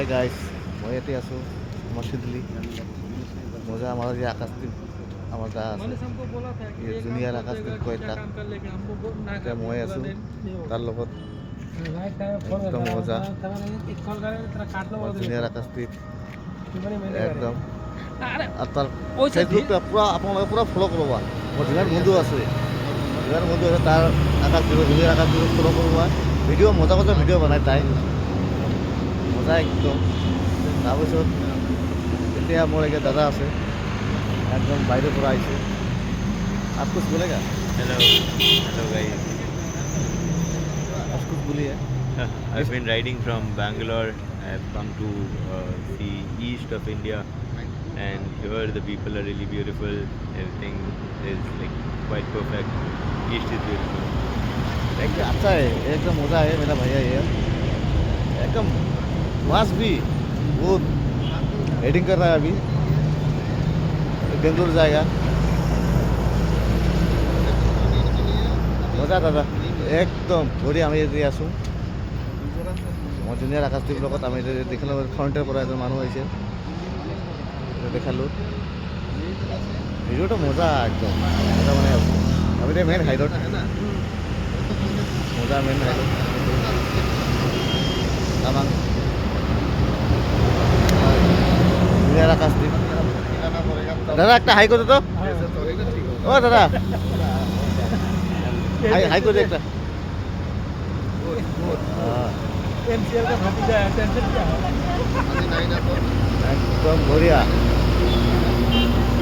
Hi guys, মই ইয়াতে আছোঁ আমাৰ চিডলি মজা আমাৰ যে আকাশদ্বীপ আমাৰ গা আছে জুনিয়ৰ আকাশদ্বীপ কয় তাক এতিয়া মই আছোঁ তাৰ লগত একদম মজা জুনিয়ৰ আকাশদ্বীপ একদম আৰু তাৰ ফেচবুকটো পূৰা আপোনালোকে পূৰা ফ'ল' কৰিব মোৰ যিমান বন্ধু আছে তাৰ আকাশদ্বীপ জুনিয়ৰ আকাশদ্বীপ ফ'ল' কৰিব ভিডিঅ' মজা ভিডিঅ' বনাই তাই মজা একদম তাৰপিছত এতিয়া মোৰ এতিয়া দাদা আছে একদম বাহিৰৰ পৰা আহিছে आप कुछ बोलेगा Hello, hello guys. आप कुछ बोलिए I've been riding from Bangalore. I've come to see east of India, and here the people are really beautiful. Everything is like quite perfect. East is beautiful. एकदम अच्छा है एकदम मज़ा है मेरा भैया ये एकदम मस्त भी वो हेडिंग कर रहा है अभी बेंगलोर जाएगा মজা দাদা একদম ঘূৰি আমি এতিয়া আছোঁ মই জুনিয়ৰ আকাশদ্বীপৰ লগত আমি দেখিলোঁ ফ্ৰণ্টৰ পৰা এজন মানুহ আহিছে দেখালোঁ ভিডিঅ'টো মজা একদম মজা মানে আমি এতিয়া মেইন হাইটত মজা মেইন হাইটত তামাং জুনিয়র আকাশদ্বীপ দাদা একটা হাই করো তো ও দাদা হাই করে একটা একদম বঢ়িয়া